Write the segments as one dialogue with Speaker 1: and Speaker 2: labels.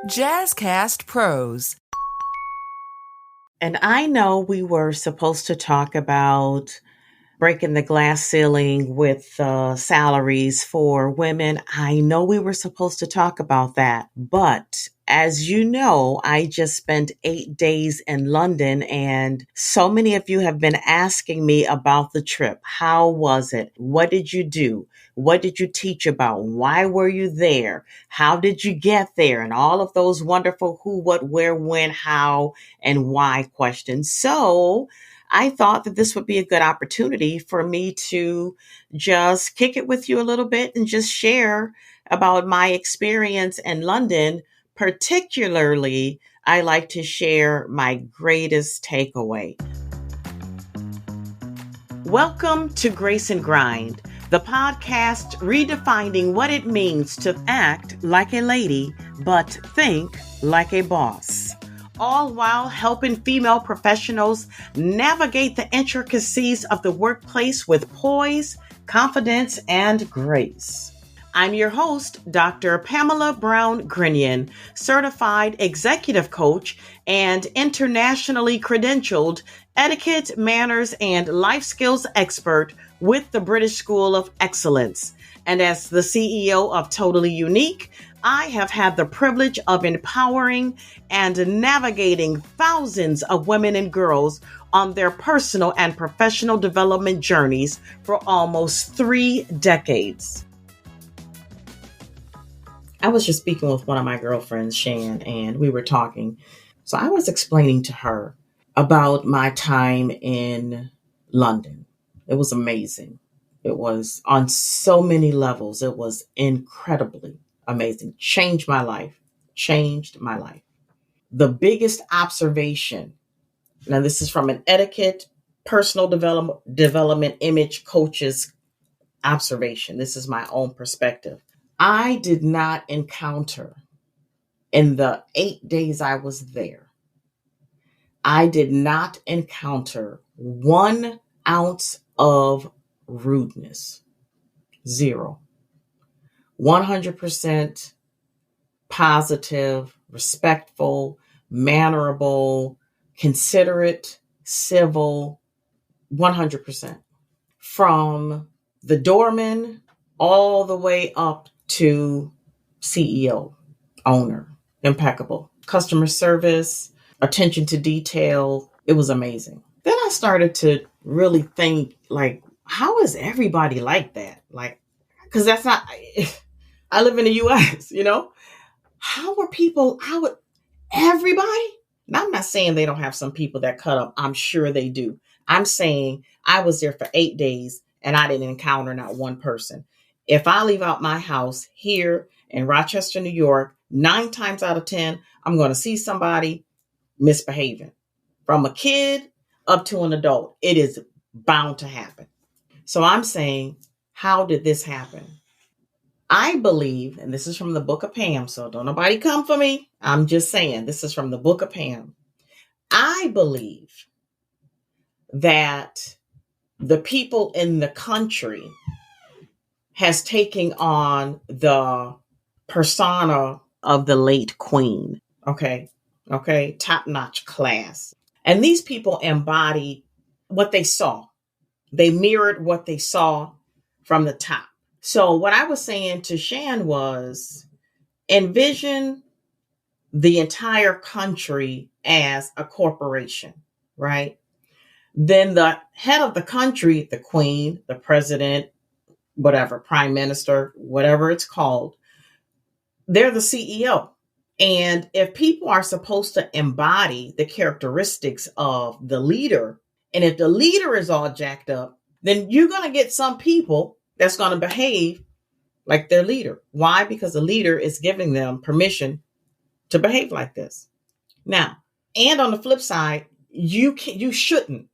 Speaker 1: Jazzcast Pros.
Speaker 2: And I know we were supposed to talk about breaking the glass ceiling with salaries for women. I know we were supposed to talk about that. But as you know, I just spent 8 days in London, and so many of you have been asking me about the trip. How was it? What did you do? What did you teach about? Why were you there? How did you get there? And all of those wonderful who, what, where, when, how, and why questions. So I thought that this would be a good opportunity for me to just kick it with you a little bit and just share about my experience in London. Particularly, I like to share my greatest takeaway. Welcome to Grace and Grind, the podcast redefining what it means to act like a lady, but think like a boss. All while helping female professionals navigate the intricacies of the workplace with poise, confidence, and grace. I'm your host, Dr. Pamala Brown-Grinion, certified executive coach and internationally credentialed etiquette, manners, and life skills expert with the British School of Excellence. And as the CEO of Totally Unique, I have had the privilege of empowering and navigating thousands of women and girls on their personal and professional development journeys for almost 3 decades. I was just speaking with one of my girlfriends, Shan, and we were talking. So I was explaining to her about my time in London. It was amazing. It was on so many levels. It was incredibly amazing. Changed my life. The biggest observation, now this is from an etiquette, personal development image coach's observation. This is my own perspective. I did not encounter, in the 8 days I was there, I did not encounter 1 ounce of rudeness. 0. 100% positive, respectful, mannerable, considerate, civil, 100%. From the doorman all the way up to CEO, owner, impeccable. Customer service, attention to detail. It was amazing. Then I started to really think, like, how is everybody like that? Like, because that's not, I live in the US, How would everybody? Now, I'm not saying they don't have some people that cut up. I'm sure they do. I'm saying I was there for 8 days and I didn't encounter not one person. If I leave out my house here in Rochester, New York, 9 times out of 10, I'm going to see somebody misbehaving. From a kid up to an adult, it is bound to happen. So I'm saying, how did this happen? I believe, and this is from the book of Pam, so don't nobody come for me. I'm just saying, this is from the book of Pam. I believe that the people in the country has taken on the persona of the late queen. Okay. Top-notch class. And these people embodied what they saw. They mirrored what they saw from the top. So what I was saying to Shan was, envision the entire country as a corporation, right? Then the head of the country, the queen, the president, whatever, prime minister, whatever it's called, they're the CEO. And if people are supposed to embody the characteristics of the leader, and if the leader is all jacked up, then you're going to get some people that's going to behave like their leader. Why? Because the leader is giving them permission to behave like this. Now, and on the flip side, you shouldn't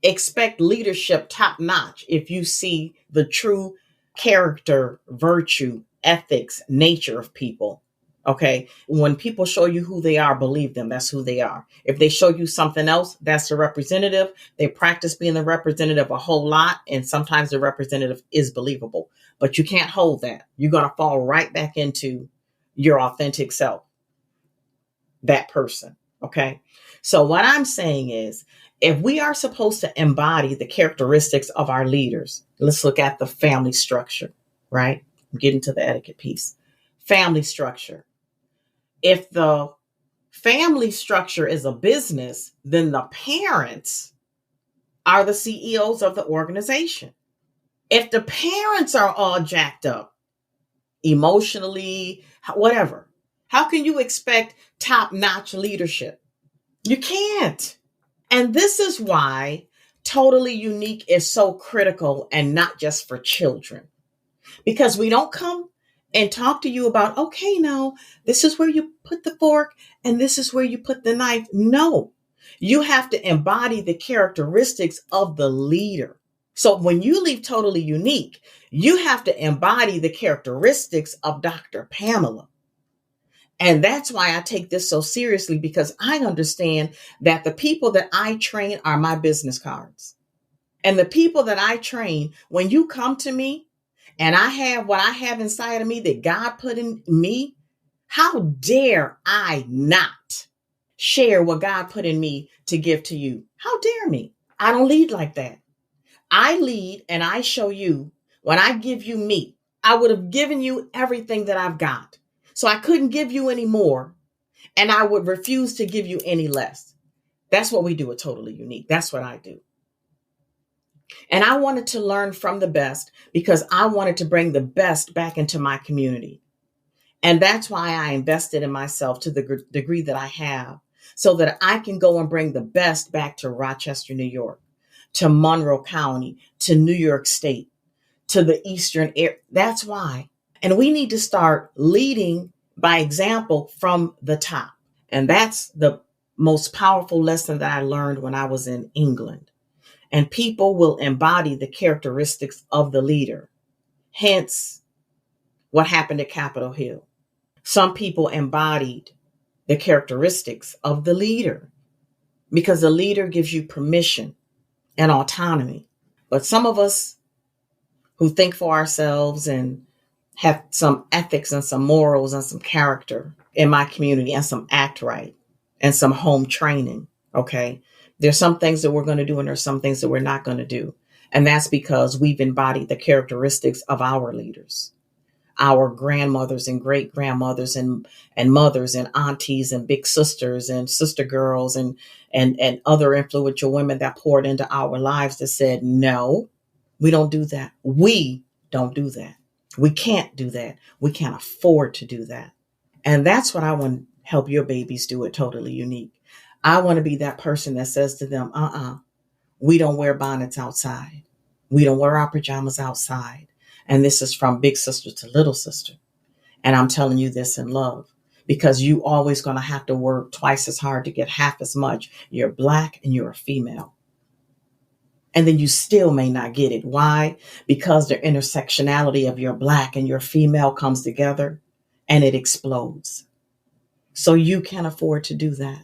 Speaker 2: expect leadership top notch if you see the true character, virtue, ethics, nature of people. Okay. When people show you who they are, believe them. That's who they are. If they show you something else, that's the representative. They practice being the representative a whole lot. And sometimes the representative is believable, but you can't hold that. You're going to fall right back into your authentic self. that person. Okay. So what I'm saying is, if we are supposed to embody the characteristics of our leaders, let's look at the family structure, right? I'm getting to the etiquette piece. Family structure. If the family structure is a business, then the parents are the CEOs of the organization. If the parents are all jacked up emotionally, whatever, how can you expect top-notch leadership? You can't. And this is why totally unique is so critical, and not just for children. Because we don't come and talk to you about, okay, now this is where you put the fork and this is where you put the knife. No, you have to embody the characteristics of the leader. So when you leave totally unique, you have to embody the characteristics of Dr. Pamela. And that's why I take this so seriously, because I understand that the people that I train are my business cards. And the people that I train, when you come to me and I have what I have inside of me that God put in me, how dare I not share what God put in me to give to you? How dare me? I don't lead like that. I lead and I show you. When I give you me, I would have given you everything that I've got. So I couldn't give you any more, and I would refuse to give you any less. That's what we do at Totally Unique. That's what I do. And I wanted to learn from the best because I wanted to bring the best back into my community. And that's why I invested in myself to the degree that I have, so that I can go and bring the best back to Rochester, New York, to Monroe County, to New York State, to the Eastern area. That's why. And we need to start leading by example from the top. And that's the most powerful lesson that I learned when I was in England. And people will embody the characteristics of the leader. Hence, what happened at Capitol Hill. Some people embodied the characteristics of the leader because the leader gives you permission and autonomy. But some of us who think for ourselves and have some ethics and some morals and some character in my community and some act right and some home training. Okay. There's some things that we're going to do and there's some things that we're not going to do. And that's because we've embodied the characteristics of our leaders, our grandmothers and great grandmothers and mothers and aunties and big sisters and sister girls and other influential women that poured into our lives that said, no, we don't do that. We don't do that. We can't do that. We can't afford to do that. And that's what I want to help your babies do at Totally Unique. I want to be that person that says to them, we don't wear bonnets outside. We don't wear our pajamas outside. And this is from big sister to little sister. And I'm telling you this in love, because you always going to have to work twice as hard to get half as much. You're Black and you're a female. And then you still may not get it. Why? Because the intersectionality of your Black and your female comes together and it explodes. So you can't afford to do that.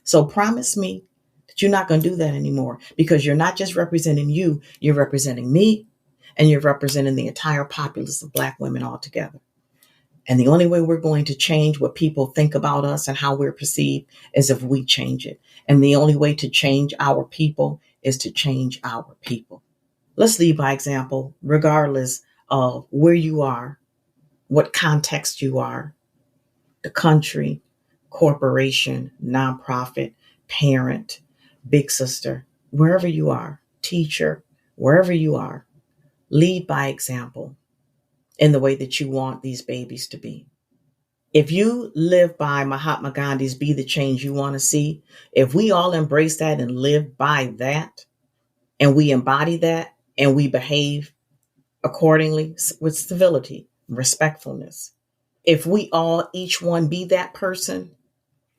Speaker 2: So promise me that you're not going to do that anymore, because you're not just representing you, you're representing me, and you're representing the entire populace of Black women altogether. And the only way we're going to change what people think about us and how we're perceived is if we change it. And the only way to change our people is to change our people. Let's lead by example, regardless of where you are, what context you are, the country, corporation, nonprofit, parent, big sister, wherever you are, teacher, wherever you are, lead by example in the way that you want these babies to be. If you live by Mahatma Gandhi's be the change you want to see, if we all embrace that and live by that, and we embody that, and we behave accordingly with civility, respectfulness, if we all, each one be that person,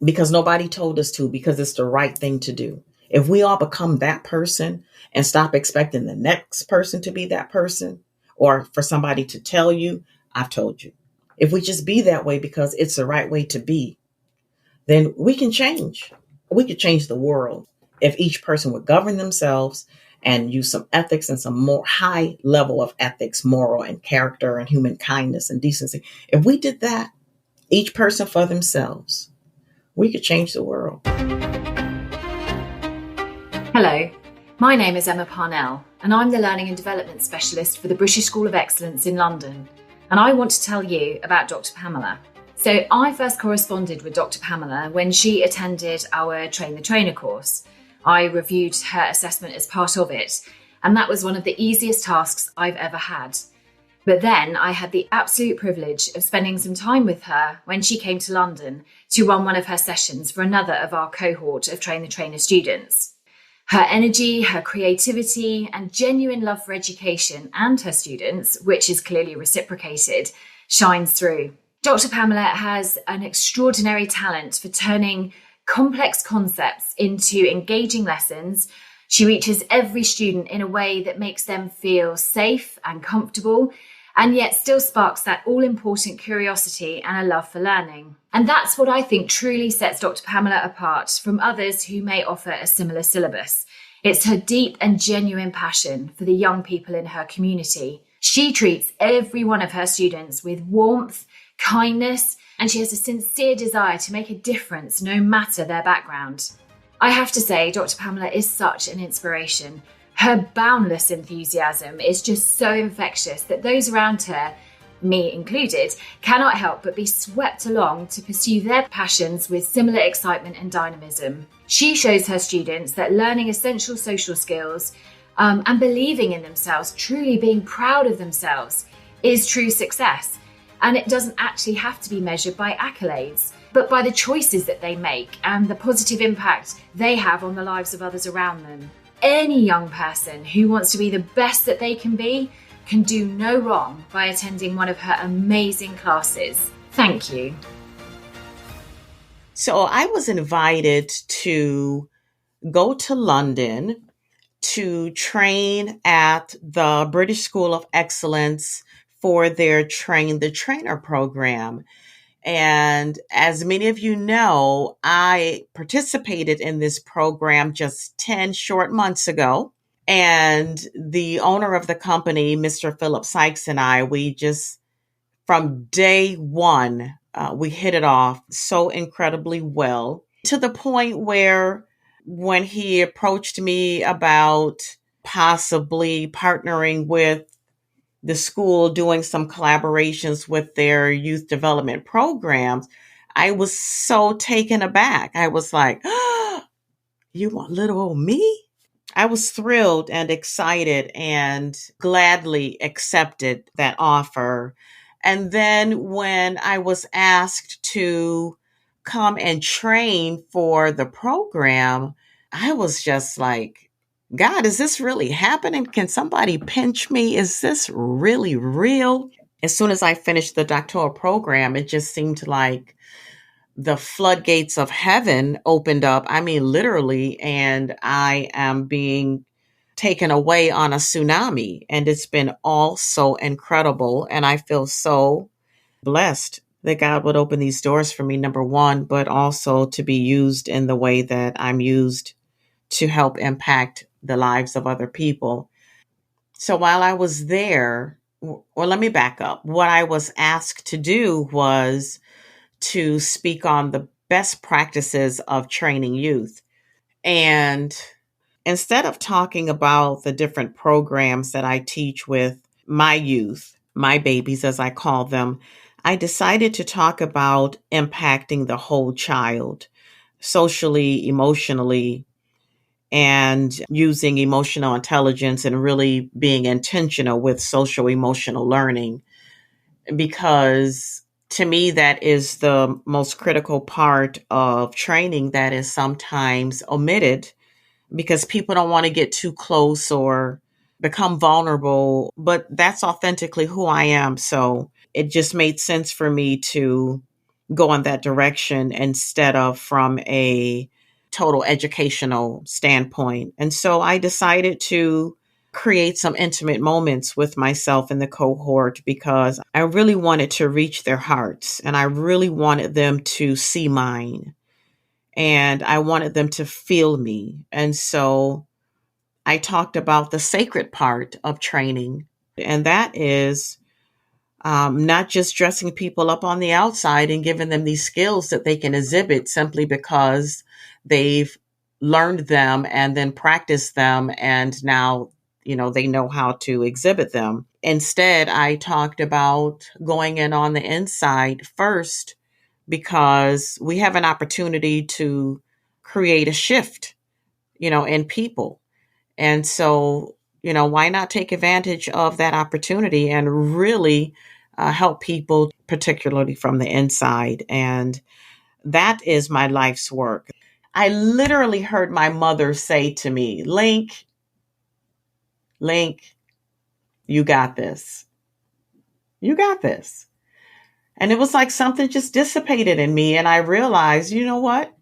Speaker 2: because nobody told us to, because it's the right thing to do. If we all become that person and stop expecting the next person to be that person, or for somebody to tell you, I've told you. If we just be that way because it's the right way to be, then we can change. We could change the world if each person would govern themselves and use some ethics and some more high level of ethics, moral and character and human kindness and decency. If we did that, each person for themselves, we could change the world.
Speaker 1: Hello, my name is Emma Parnell, and I'm the Learning and Development Specialist for the British School of Excellence in London. And I want to tell you about Dr. Pamela. So I first corresponded with Dr. Pamela when she attended our Train the Trainer course. I reviewed her assessment as part of it, and that was one of the easiest tasks I've ever had. But then I had the absolute privilege of spending some time with her when she came to London to run one of her sessions for another of our cohort of Train the Trainer students. Her energy, her creativity, and genuine love for education and her students, which is clearly reciprocated, shines through. Dr. Pamela has an extraordinary talent for turning complex concepts into engaging lessons. She reaches every student in a way that makes them feel safe and comfortable, and yet still sparks that all-important curiosity and a love for learning. And that's what I think truly sets Dr. Pamela apart from others who may offer a similar syllabus. It's her deep and genuine passion for the young people in her community. She treats every one of her students with warmth, kindness, and she has a sincere desire to make a difference no matter their background. I have to say, Dr. Pamela is such an inspiration. Her boundless enthusiasm is just so infectious that those around her, me included, cannot help but be swept along to pursue their passions with similar excitement and dynamism. She shows her students that learning essential social skills and believing in themselves, truly being proud of themselves, is true success. And it doesn't actually have to be measured by accolades, but by the choices that they make and the positive impact they have on the lives of others around them. Any young person who wants to be the best that they can be can do no wrong by attending one of her amazing classes. Thank you.
Speaker 2: So I was invited to go to London to train at the British School of Excellence for their Train the Trainer program. And as many of you know, I participated in this program just 10 short months ago. And the owner of the company, Mr. Philip Sykes, and I, we just, from day one, we hit it off so incredibly well, to the point where when he approached me about possibly partnering with the school, doing some collaborations with their youth development programs, I was so taken aback. I was like, oh, you want little old me? I was thrilled and excited and gladly accepted that offer. And then when I was asked to come and train for the program, I was just like, God, is this really happening? Can somebody pinch me? Is this really real? As soon as I finished the doctoral program, it just seemed like the floodgates of heaven opened up. I mean, literally, and I am being taken away on a tsunami. And it's been all so incredible. And I feel so blessed that God would open these doors for me, number one, but also to be used in the way that I'm used to help impact the lives of other people. So while I was there, well, let me back up. What I was asked to do was to speak on the best practices of training youth. And instead of talking about the different programs that I teach with my youth, my babies, as I call them, I decided to talk about impacting the whole child, socially, emotionally, and using emotional intelligence and really being intentional with social emotional learning. Because to me, that is the most critical part of training that is sometimes omitted because people don't want to get too close or become vulnerable. But that's authentically who I am. So it just made sense for me to go in that direction instead of from a total educational standpoint. And so I decided to create some intimate moments with myself and the cohort because I really wanted to reach their hearts and I really wanted them to see mine and I wanted them to feel me. And so I talked about the sacred part of training, and that is not just dressing people up on the outside and giving them these skills that they can exhibit simply because they've learned them and then practiced them. And now, they know how to exhibit them. Instead, I talked about going in on the inside first because we have an opportunity to create a shift, in people. And so, why not take advantage of that opportunity and really help people, particularly from the inside? And that is my life's work. I literally heard my mother say to me, Link, you got this. You got this. And it was like something just dissipated in me. And I realized, you know what?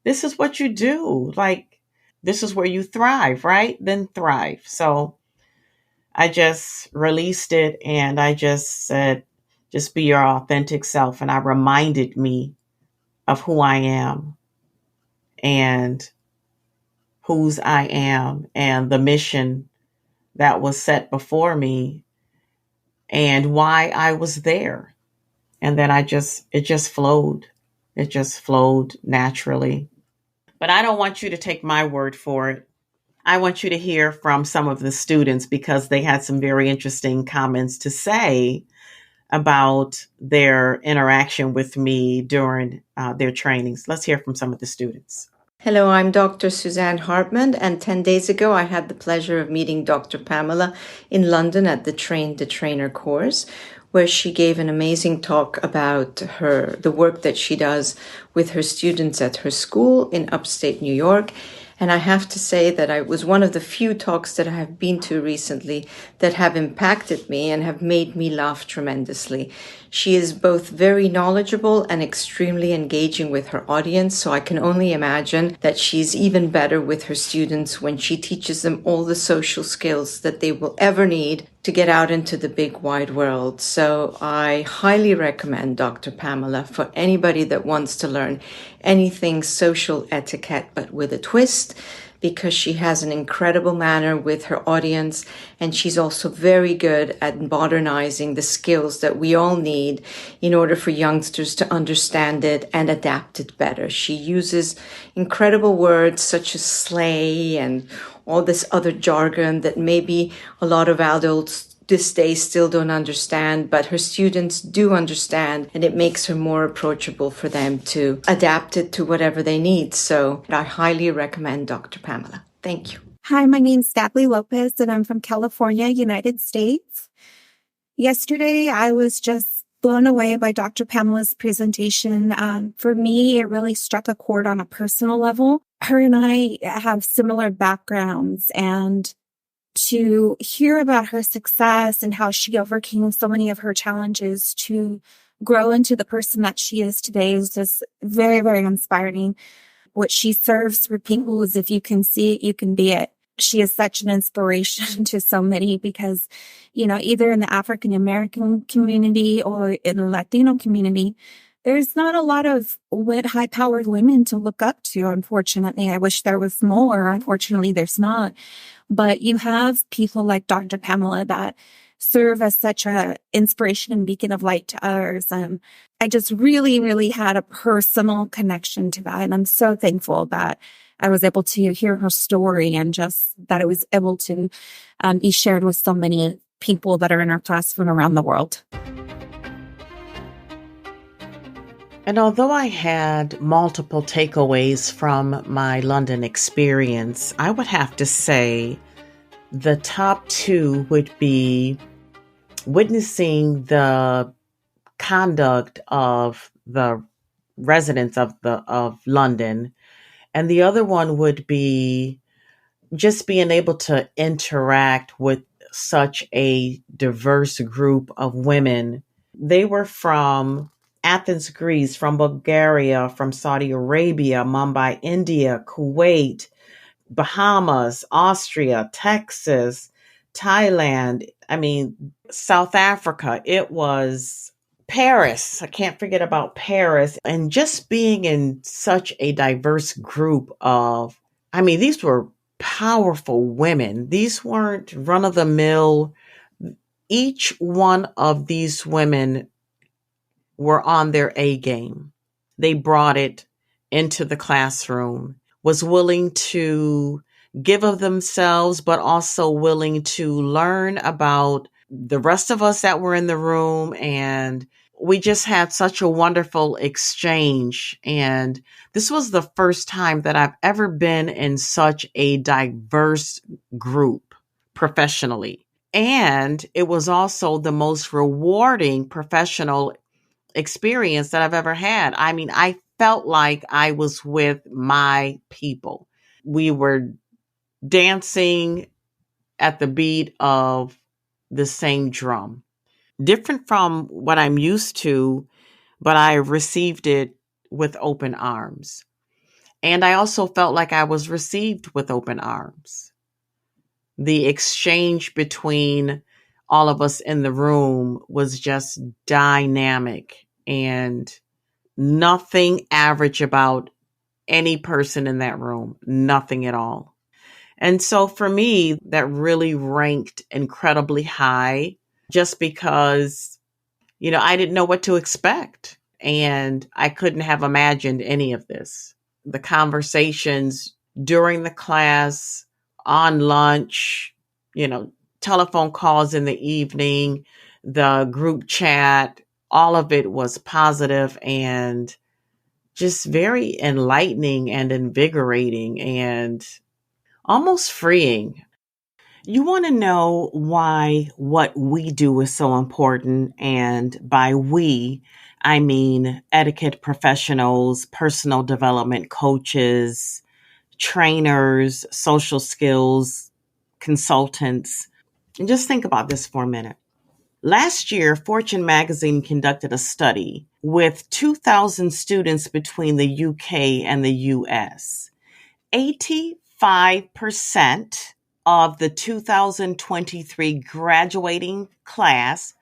Speaker 2: This is what you do. Like, this is where you thrive, right? Then thrive. So I just released it and I just said, just be your authentic self. And I reminded me of who I am and whose I am and the mission that was set before me and why I was there. And then it just flowed. It just flowed naturally. But I don't want you to take my word for it. I want you to hear from some of the students because they had some very interesting comments to say about their interaction with me during their trainings. Let's hear from some of the students.
Speaker 3: Hello, I'm Dr. Suzanne Hartman, and 10 days ago I had the pleasure of meeting Dr. Pamela in London at the Train the Trainer course, where she gave an amazing talk about the work that she does with her students at her school in upstate New York. And I have to say that it was one of the few talks that I have been to recently that have impacted me and have made me laugh tremendously. She is both very knowledgeable and extremely engaging with her audience, so I can only imagine that she's even better with her students when she teaches them all the social skills that they will ever need to get out into the big wide world. So I highly recommend Dr. Pamela for anybody that wants to learn anything social etiquette, but with a twist, because she has an incredible manner with her audience, and she's also very good at modernizing the skills that we all need in order for youngsters to understand it and adapt it better. She uses incredible words such as slay and all this other jargon that maybe a lot of adults this day still don't understand, but her students do understand, and it makes her more approachable for them to adapt it to whatever they need. So I highly recommend Dr. Pamela. Thank you.
Speaker 4: Hi, my name's Daphne Lopez, and I'm from California, United States. Yesterday, I was just blown away by Dr. Pamela's presentation. For me, it really struck a chord on a personal level. Her and I have similar backgrounds, and to hear about her success and how she overcame so many of her challenges to grow into the person that she is today is just very, very inspiring. What she serves for people is if you can see it, you can be it. She is such an inspiration to so many because, either in the African American community or in the Latino community, there's not a lot of high-powered women to look up to, unfortunately. I wish there was more. Unfortunately, there's not. But you have people like Dr. Pamela that serve as such an inspiration and beacon of light to others. I just really, really had a personal connection to that. And I'm so thankful that I was able to hear her story and just that it was able to be shared with so many people that are in our class from around the world.
Speaker 2: And although I had multiple takeaways from my London experience, I would have to say the top two would be witnessing the conduct of the residents of London, and the other one would be just being able to interact with such a diverse group of women. They were from Athens, Greece, from Bulgaria, from Saudi Arabia, Mumbai, India, Kuwait, Bahamas, Austria, Texas, Thailand, South Africa. It was Paris. I can't forget about Paris. And just being in such a diverse group of, these were powerful women. These weren't run-of-the-mill Each one of these women were on their A game. They brought it into the classroom, was willing to give of themselves, but also willing to learn about the rest of us that were in the room. And we just had such a wonderful exchange. And this was the first time that I've ever been in such a diverse group professionally. And it was also the most rewarding professional experience that I've ever had. I mean, I felt like I was with my people. We were dancing at the beat of the same drum. Different from what I'm used to, but I received it with open arms. And I also felt like I was received with open arms. The exchange between all of us in the room was just dynamic and nothing average about any person in that room, nothing at all. And so for me, that really ranked incredibly high just because, I didn't know what to expect and I couldn't have imagined any of this. The conversations during the class, on lunch, telephone calls in the evening, the group chat, all of it was positive and just very enlightening and invigorating and almost freeing. You want to know why what we do is so important. And by we, I mean etiquette professionals, personal development coaches, trainers, social skills consultants. And just think about this for a minute. Last year, Fortune magazine conducted a study with 2,000 students between the UK and the US. 85% of the 2023 graduating class,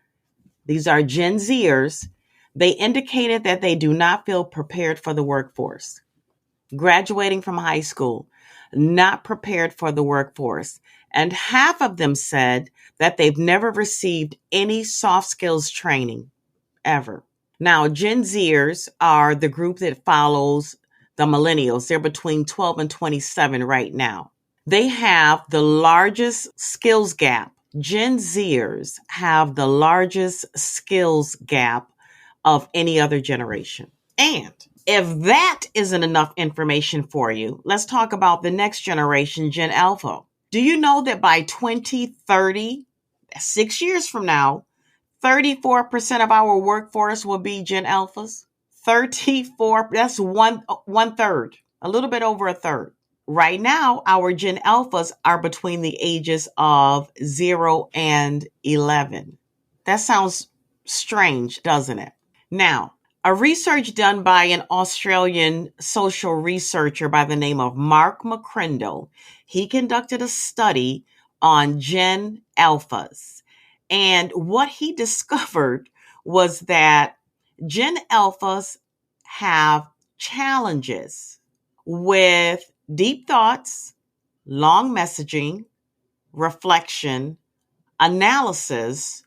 Speaker 2: these are Gen Zers, they indicated that they do not feel prepared for the workforce. Graduating from high school, not prepared for the workforce. And half of them said that they've never received any soft skills training ever. Now, Gen Zers are the group that follows the millennials. They're between 12 and 27 right now. They have the largest skills gap. Gen Zers have the largest skills gap of any other generation. And if that isn't enough information for you, let's talk about the next generation, Gen Alpha. Do you know that by 2030, 6 years from now, 34% of our workforce will be Gen Alphas? 34, that's one third, a little bit over a third. Right now, our Gen Alphas are between the ages of 0 and 11. That sounds strange, doesn't it? Now, a research done by an Australian social researcher by the name of Mark McCrindle, he conducted a study on Gen Alphas. And what he discovered was that Gen Alphas have challenges with deep thoughts, long messaging, reflection, analysis,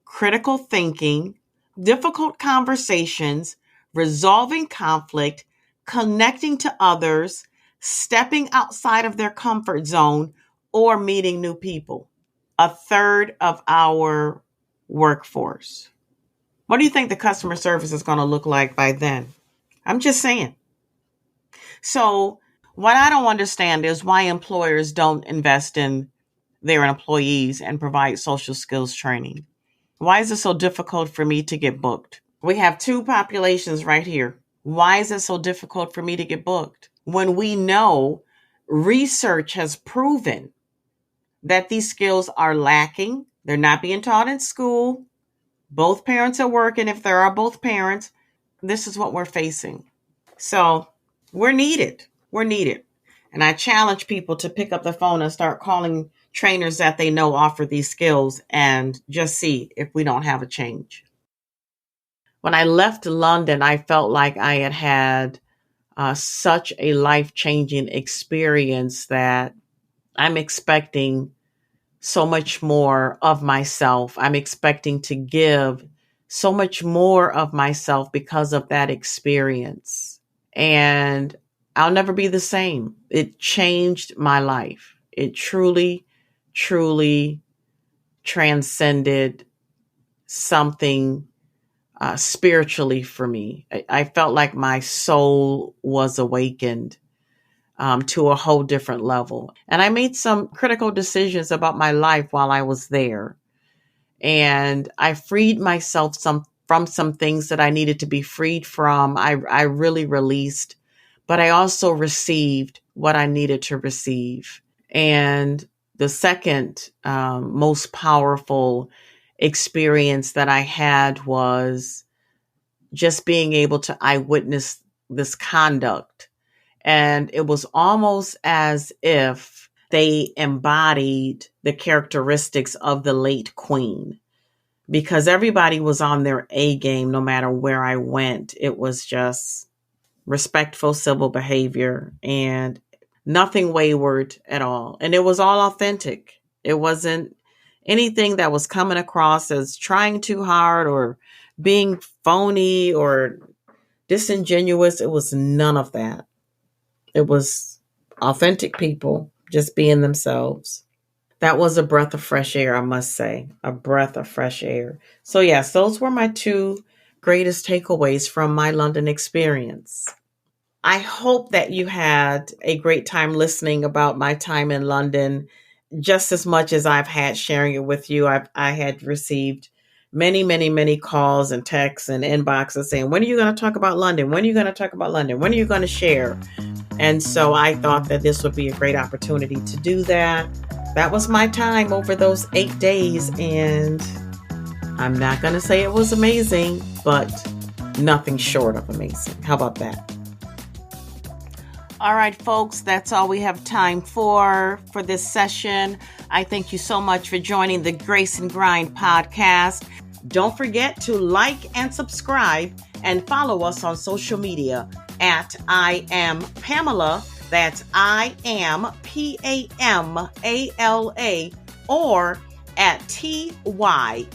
Speaker 2: critical thinking, difficult conversations, resolving conflict, connecting to others, stepping outside of their comfort zone, or meeting new people. A third of our workforce. What do you think the customer service is going to look like by then? I'm just saying. So what I don't understand is why employers don't invest in their employees and provide social skills training. Why is it so difficult for me to get booked? We have two populations right here. Why is it so difficult for me to get booked? When we know research has proven that these skills are lacking, they're not being taught in school, both parents are working. If there are both parents, this is what we're facing. So we're needed. We're needed. And I challenge people to pick up the phone and start calling trainers that they know offer these skills and just see if we don't have a change. When I left London, I felt like I had such a life-changing experience that I'm expecting so much more of myself. I'm expecting to give so much more of myself because of that experience. And I'll never be the same. It changed my life. It truly, truly transcended something spiritually for me. I felt like my soul was awakened to a whole different level. And I made some critical decisions about my life while I was there. And I freed myself from some things that I needed to be freed from. I really released, but I also received what I needed to receive. And the second most powerful experience that I had was just being able to eyewitness this conduct. And it was almost as if they embodied the characteristics of the late queen, because everybody was on their A game no matter where I went. It was just respectful civil behavior and nothing wayward at all. And it was all authentic. It wasn't anything that was coming across as trying too hard or being phony or disingenuous. It was none of that. It was authentic people just being themselves. That was a breath of fresh air, I must say, a breath of fresh air. So yes, those were my two greatest takeaways from my London experience. I hope that you had a great time listening about my time in London, just as much as I've had sharing it with you. I had received many, many, many calls and texts and inboxes saying, when are you going to talk about London? When are you going to talk about London? When are you going to share? And so I thought that this would be a great opportunity to do that. That was my time over those 8 days. And I'm not going to say it was amazing, but nothing short of amazing. How about that? All right, folks, that's all we have time for this session. I thank you so much for joining the Grace and Grind podcast. Don't forget to like and subscribe and follow us on social media at I am Pamala. That's I am PAMALA, or at TYECLLC.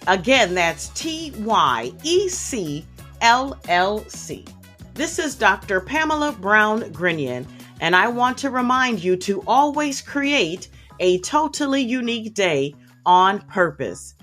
Speaker 2: Again, that's TYECLLC. This is Dr. Pamala Brown-Grinion, and I want to remind you to always create a totally unique day on purpose.